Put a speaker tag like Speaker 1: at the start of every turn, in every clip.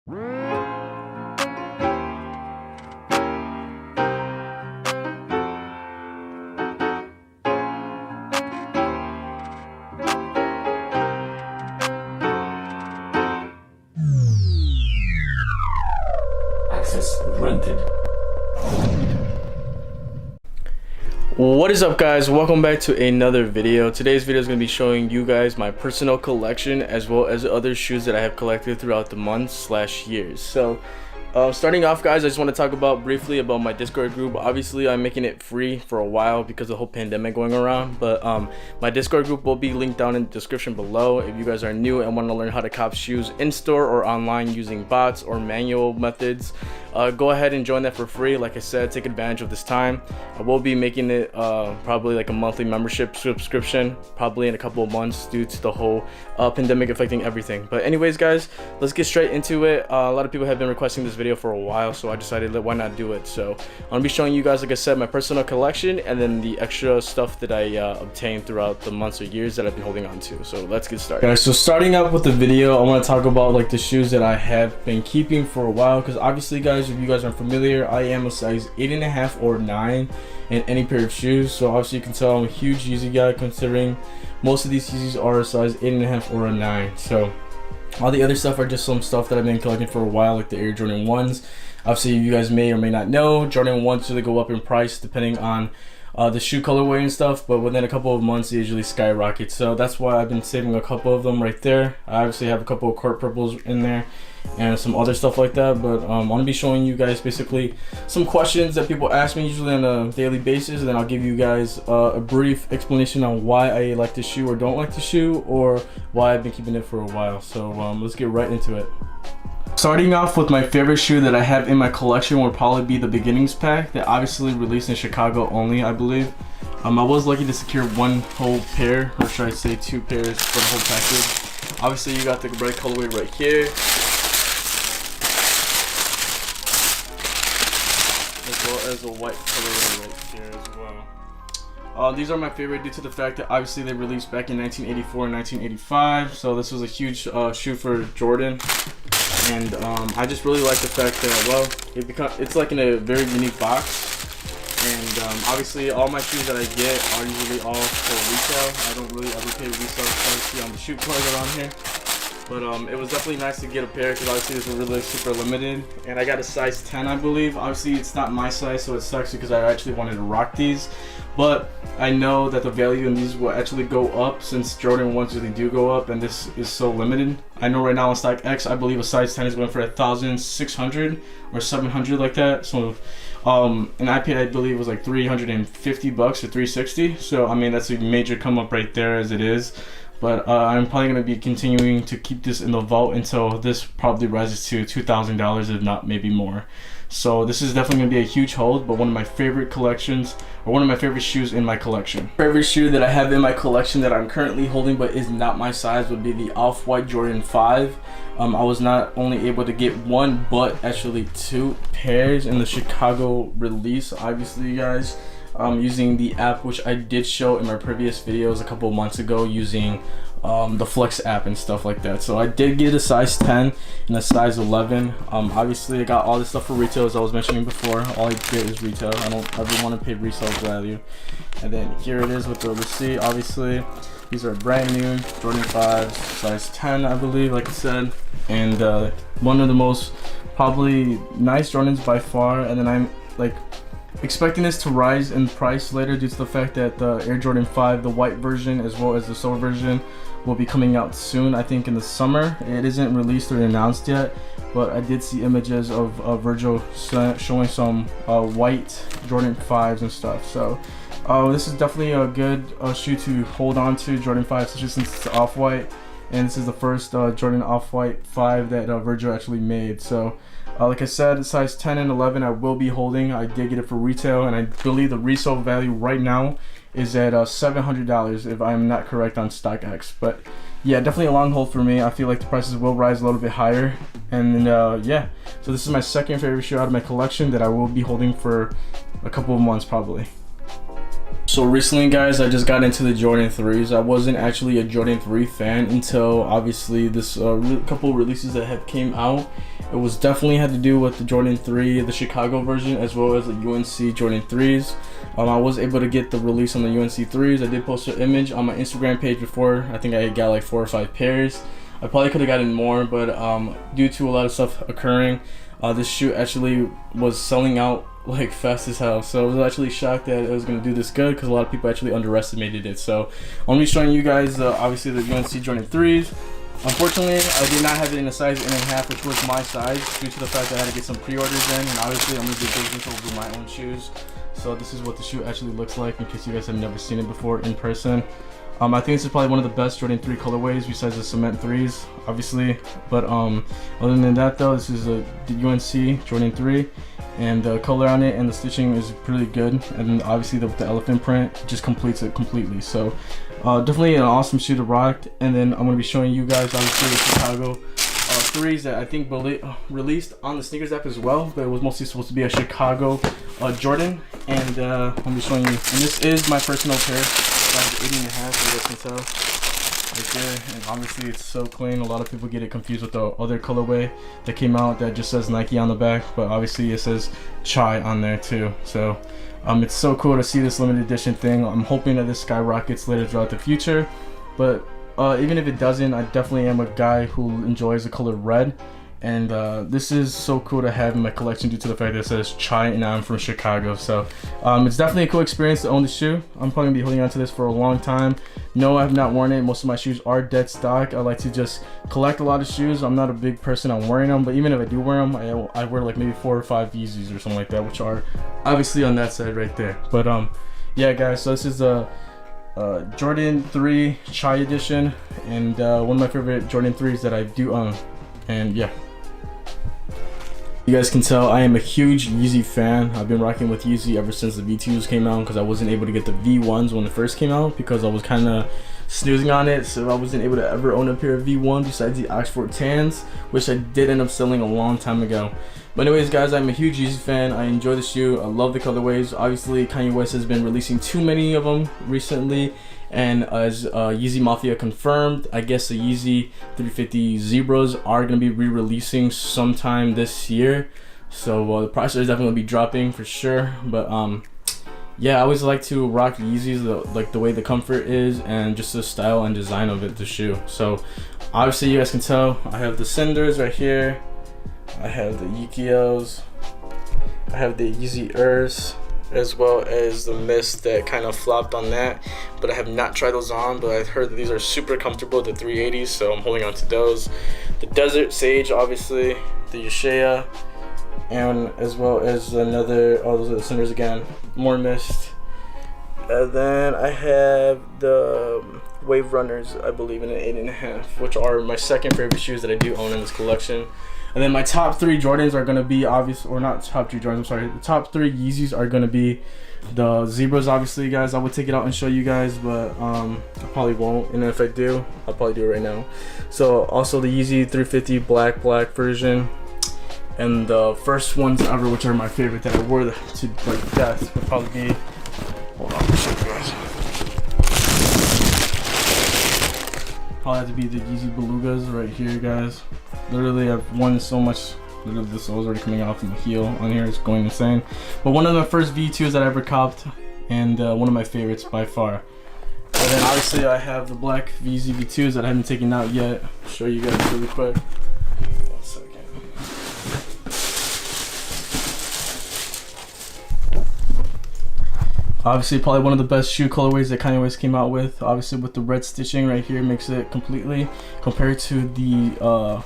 Speaker 1: Access granted.
Speaker 2: What is up, guys? Welcome back to another video. Today's video is going to be showing you guys my personal collection as well as other shoes that I have collected throughout the months / years. So starting off, guys, I just want to talk briefly about my Discord group. Obviously, I'm making it free for a while because of the whole pandemic going around, but my Discord group will be linked down in the description below. If you guys are new and want to learn how to cop shoes in store or online using bots or manual methods, go ahead and join that for free. Like I said, take advantage of this time. I will be making it probably like a monthly membership subscription probably in a couple of months due to the whole pandemic affecting everything. But anyways, guys, let's get straight into it. A lot of people have been requesting this video for a while, so I decided that why not do it. So I'm gonna be showing you guys, like I said, my personal collection and then the extra stuff that I obtained throughout the months or years that I've been holding on to. So let's get started, guys. So starting up with the video, I want to talk about like the shoes that I have been keeping for a while, because obviously, guys, if you guys aren't familiar, I am a size 8.5 or 9 in any pair of shoes. So obviously you can tell I'm a huge Yeezy guy, considering most of these Yeezys are a size 8.5 or a 9. So all the other stuff are just some stuff that I've been collecting for a while, like the Air Jordan 1s. Obviously, you guys may or may not know, Jordan 1s usually go up in price depending on the shoe colorway and stuff, but within a couple of months they usually skyrocket. So that's why I've been saving a couple of them right there. I obviously have a couple of court purples in there and some other stuff like that, but I'm gonna be showing you guys basically some questions that people ask me usually on a daily basis, and then I'll give you guys a brief explanation on why I like the shoe or don't like the shoe, or why I've been keeping it for a while. So let's get right into it. Starting off with my favorite shoe that I have in my collection would probably be the Beginnings pack that obviously released in Chicago only, I believe. I was lucky to secure one whole pair, or should I say 2 pairs for the whole package. Obviously, you got the red colorway right here, as well as a white colorway right here as well. These are my favorite due to the fact that obviously they released back in 1984 and 1985, so this was a huge shoe for Jordan. And I just really like the fact that, well, it's like in a very unique box. And obviously all my shoes that I get are usually all for retail. I don't really ever pay resale price on the shoe card around here. But it was definitely nice to get a pair, because obviously this is really super limited. And I got a size 10, I believe. Obviously it's not my size, so it sucks because I actually wanted to rock these. But I know that the value in these will actually go up, since Jordan 1s really do go up and this is so limited. I know right now on StockX, I believe a size 10 is going for 1,600 or 700 like that. So an IP I believe was like 350 bucks or 360. So I mean, that's a major come up right there as it is. But I'm probably going to be continuing to keep this in the vault until this probably rises to $2,000, if not maybe more. So this is definitely going to be a huge hold, but one of my favorite collections, or one of my favorite shoes in my collection. Favorite shoe that I have in my collection that I'm currently holding but is not my size would be the Off-White Jordan 5. I was not only able to get one, but actually 2 pairs in the Chicago release, obviously, you guys. Using the app, which I did show in my previous videos a couple of months ago, using the Flex app and stuff like that. So I did get a size 10 and a size 11. Obviously I got all this stuff for retail, as I was mentioning before. All I get is retail. I don't ever want to pay resale value. And then here it is with the receipt. Obviously these are brand new Jordan 5s, size 10, I believe, like I said, and one of the most probably nice Jordans by far. And then I'm like expecting this to rise in price later due to the fact that the Air Jordan 5, the white version as well as the silver version, will be coming out soon, I think in the summer. It isn't released or announced yet, but I did see images of Virgil showing some white Jordan 5s and stuff. So this is definitely a good shoe to hold on to, Jordan 5, especially since it's off-white, and this is the first Jordan off-white 5 that Virgil actually made. So like I said, size 10 and 11 I will be holding. I did get it for retail, and I believe the resale value right now is at $700 if I'm not correct on StockX. But yeah, definitely a long hold for me. I feel like the prices will rise a little bit higher. And yeah, so this is my second favorite shoe out of my collection that I will be holding for a couple of months probably. So recently, guys, I just got into the Jordan 3s. I wasn't actually a Jordan 3 fan until obviously this couple releases that have came out, It was definitely had to do with the Jordan 3, the Chicago version, as well as the UNC Jordan 3s. I was able to get the release on the UNC 3s. I did post an image on my Instagram page before. I think I got like 4 or 5 pairs. I probably could have gotten more, but due to a lot of stuff occurring, this shoe actually was selling out like fast as hell. So I was actually shocked that it was going to do this good, because a lot of people actually underestimated it. So I'm going to be showing you guys obviously the UNC Jordan 3s. Unfortunately, I did not have it in a size 1.5, which was my size, due to the fact that I had to get some pre-orders in, and obviously I'm going to do business over my own shoes. So this is what the shoe actually looks like, in case you guys have never seen it before in person. I think this is probably one of the best Jordan 3 colorways besides the cement 3s, obviously. But other than that though, this is the UNC Jordan 3, and the color on it and the stitching is pretty good. And then obviously the elephant print just completes it completely. So definitely an awesome shoe to rock. And then I'm going to be showing you guys obviously the Chicago 3s that I think released on the SNEAKERZ app as well, but it was mostly supposed to be a Chicago Jordan. And I'm going to be showing you, and this is my personal pair. Size 8.5, as you guys can tell right there, and obviously it's so clean. A lot of people get it confused with the other colorway that came out that just says Nike on the back, but obviously it says Chai on there too. So it's so cool to see this limited edition thing. I'm hoping that this skyrockets later throughout the future, but even if it doesn't, I definitely am a guy who enjoys the color red. And this is so cool to have in my collection due to the fact that it says Chai and I'm from Chicago. So it's definitely a cool experience to own the shoe. I'm probably gonna be holding on to this for a long time. No, I have not worn it. Most of my shoes are dead stock. I like to just collect a lot of shoes. I'm not a big person on wearing them, but even if I do wear them, I wear like maybe 4 or 5 Yeezys or something like that, which are obviously on that side right there. But yeah guys, so this is a Jordan 3 Chai edition, and one of my favorite Jordan 3s that I do own. And yeah, you guys can tell I am a huge Yeezy fan. I've been rocking with Yeezy ever since the V2s came out, because I wasn't able to get the V1s when it first came out because I was kind of snoozing on it, so I wasn't able to ever own a pair of V1 besides the Oxford Tans, which I did end up selling a long time ago. But anyways guys, I'm a huge Yeezy fan. I enjoy the shoe. I love the colorways. Obviously Kanye West has been releasing too many of them recently, and as Yeezy Mafia confirmed, I guess the Yeezy 350 Zebras are going to be re-releasing sometime this year. So the price is definitely going to be dropping for sure. But yeah, I always like to rock Yeezys, like the way the comfort is and just the style and design of it, the shoe. So obviously you guys can tell I have the Cinders right here. I have the Yeekyos. I have the Yeezy Earths, as well as the Mist that kind of flopped on that, but I have not tried those on, but I've heard that these are super comfortable, the 380s, so I'm holding on to those. The Desert Sage, obviously, the Yeshaya, and as well as another, oh those are the Cinders again, more Mist. And then I have the Wave Runners, I believe in an 8.5, which are my second favorite shoes that I do own in this collection. And then my top 3 Jordans are going to be obvious, or not top 3 Jordans, I'm sorry. The top 3 Yeezys are going to be the Zebras, obviously, guys. I would take it out and show you guys, but I probably won't. And if I do, I'll probably do it right now. So also the Yeezy 350 black version. And the first ones ever, which are my favorite that I wore to like death, would probably be, hold on, I'll show you guys. Probably have to be the Yeezy Belugas right here, guys. Literally, I've worn so much. Literally, the sole's already coming off from the heel on here. It's going insane. But one of the first V2s that I ever copped, and one of my favorites by far. And then obviously I have the black Yeezy V2s that I haven't taken out yet. I'll show you guys really quick. One second. Obviously, probably one of the best shoe colorways that Kanye West came out with. Obviously, with the red stitching right here, makes it completely compared to the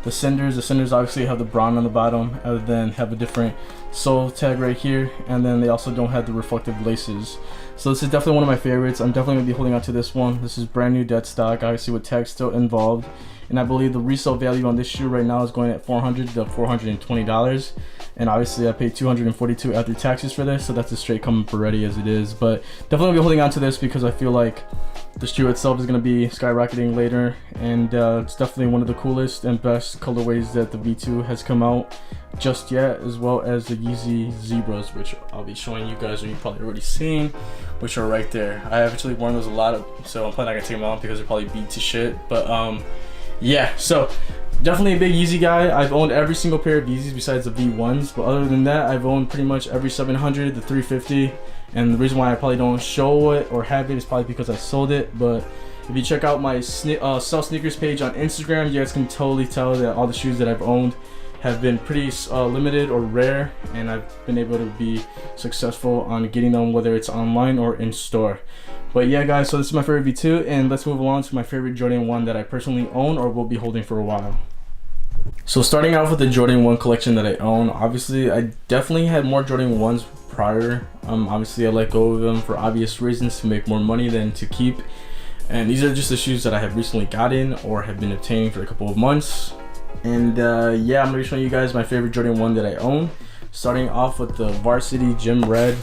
Speaker 2: Cinders. The Cinders obviously have the brown on the bottom, other than have a different sole tag right here, and then they also don't have the reflective laces. So this is definitely one of my favorites. I'm definitely gonna be holding on to this one. This is brand new dead stock, obviously with tags still involved. And I believe the resale value on this shoe right now is going at $400 to $420. And obviously I paid $242 after taxes for this, so that's a straight come for ready as it is. But definitely be holding on to this because I feel like the shoe itself is going to be skyrocketing later, and it's definitely one of the coolest and best colorways that the V2 has come out just yet, as well as the Yeezy Zebras, which I'll be showing you guys, or you've probably already seen, which are right there. I have actually worn those a lot, so I'm probably not going to take them out because they're probably beat to shit. But yeah, so definitely a big Yeezy guy. I've owned every single pair of Yeezys besides the V1s, but other than that, I've owned pretty much every 700, the 350, and the reason why I probably don't show it or have it is probably because I sold it. But if you check out my SellSneakerz page on Instagram, you guys can totally tell that all the shoes that I've owned have been pretty limited or rare, and I've been able to be successful on getting them, whether it's online or in store. But yeah guys, so this is my favorite V2, and let's move along to my favorite Jordan 1 that I personally own or will be holding for a while. So starting off with the Jordan 1 collection that I own, obviously I definitely had more Jordan 1s prior. Obviously I let go of them for obvious reasons, to make more money than to keep. And these are just the shoes that I have recently gotten or have been obtaining for a couple of months. And yeah, I'm going to be showing you guys my favorite Jordan 1 that I own. Starting off with the Varsity Gym Red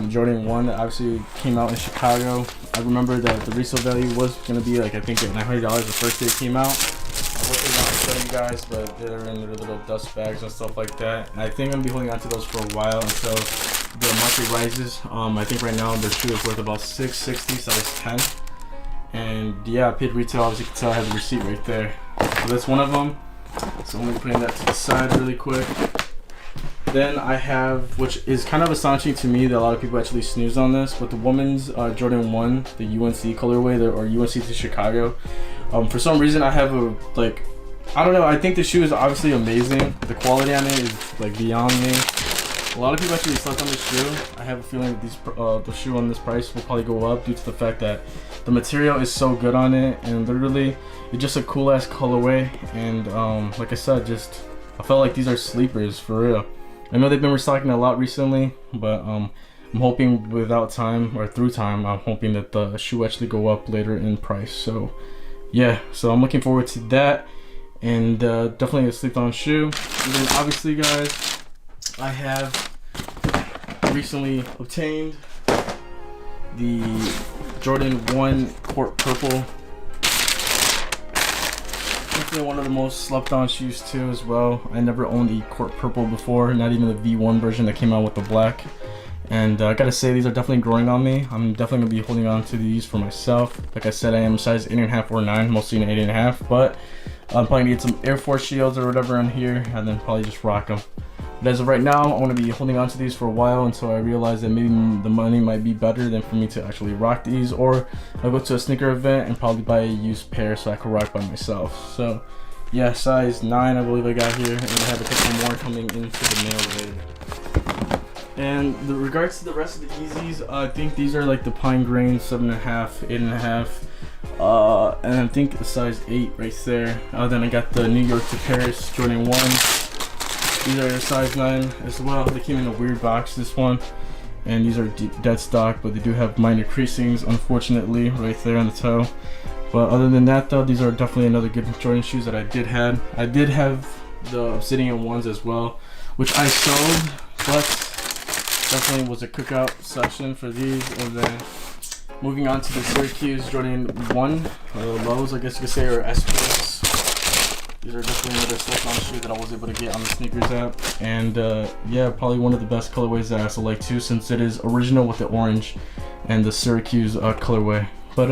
Speaker 2: Jordan 1 that obviously came out in Chicago. I remember that the resale value was going to be like, I think at $900 the first day it came out. I wasn't going to show you guys, but they're in their little dust bags and stuff like that. And I think I'm going to be holding on to those for a while until the market rises. I think right now their shoe is worth about $660, size 10. And yeah, I paid retail. As you can tell, I have the receipt right there. So that's one of them. So I'm going to be putting that to the side really quick. Then I have, which is kind of astonishing to me that a lot of people actually snooze on this, but the women's Jordan 1, the UNC colorway, or UNC to Chicago. For some reason I have a, like, I don't know, I think the shoe is obviously amazing. The quality on it is like beyond me. A lot of people actually slept on this shoe. I have a feeling that the shoe on this price will probably go up due to the fact that the material is so good on it, and literally it's just a cool ass colorway. And like I said, just I felt like these are sleepers for real. I know they've been restocking a lot recently, but I'm hoping without time or through time, I'm hoping that the shoe actually go up later in price. So yeah, so I'm looking forward to that, and definitely a sleep on shoe. And then obviously guys, I have recently obtained the Jordan 1 Court Purple. Definitely one of the most slept on shoes too as well. I never owned a Court Purple before, not even the V1 version that came out with the black. And I gotta say, these are definitely growing on me. I'm definitely gonna be holding on to these for myself. Like I said, I am size 8.5 or 9, mostly an 8.5, but I'm probably gonna get some Air Force shields or whatever on here, and then probably just rock them. But as of right now, I want to be holding on to these for a while until I realize that maybe the money might be better than for me to actually rock these, or I'll go to a sneaker event and probably buy a used pair so I can rock by myself. So yeah, size 9 I believe I got here, and I have a couple more coming into the mail later. And in regards to the rest of the Yeezys, I think these are like the Pine Grain 7.5, 8.5, and I think the size 8 right there. Then I got the New York to Paris Jordan 1. These are size 9 as well. They came in a weird box, this one, and these are dead stock, but they do have minor creasings, unfortunately, right there on the toe. But other than that though, these are definitely another good Jordan shoes that I did have. I did have the Obsidian ones as well, which I sold, but definitely was a cookout section for these. And then moving on to the Syracuse Jordan 1, lows I guess you could say, or SPS. These are definitely another slip-on shoe that I was able to get on the SNKRS app. And yeah, probably one of the best colorways that I also like too, since it is original with the orange and the Syracuse colorway. But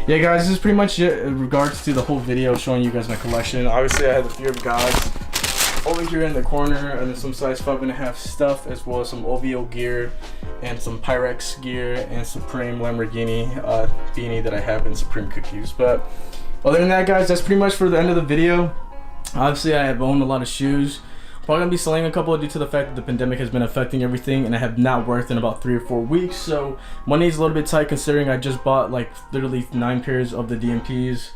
Speaker 2: yeah guys, this is pretty much it in regards to the whole video showing you guys my collection. Obviously I have the Fear of Gods over here in the corner, and then some size 5.5 stuff, as well as some OVO gear and some Pyrex gear and Supreme Lamborghini beanie that I have in Supreme Cookies. But other than that guys, that's pretty much for the end of the video. Obviously I have owned a lot of shoes. Probably gonna be selling a couple due to the fact that the pandemic has been affecting everything, and I have not worked in about 3 or 4 weeks, so money is a little bit tight considering I just bought like literally 9 pairs of the DMPs.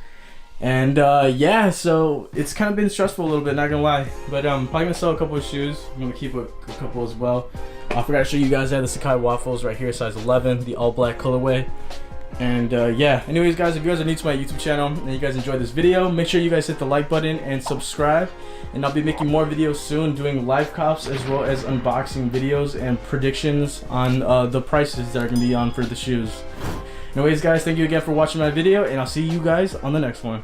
Speaker 2: And yeah, so it's kind of been stressful a little bit, not gonna lie. But I'm probably gonna sell a couple of shoes. I'm gonna keep a couple as well. I forgot to show you guys, I have the Sakai Waffles right here, size 11, the all black colorway. And yeah, anyways guys, if you guys are new to my YouTube channel and you guys enjoyed this video, make sure you guys hit the like button and subscribe. And I'll be making more videos soon, doing live cops as well as unboxing videos and predictions on the prices that are gonna be on for the shoes. Anyways guys, thank you again for watching my video, and I'll see you guys on the next one.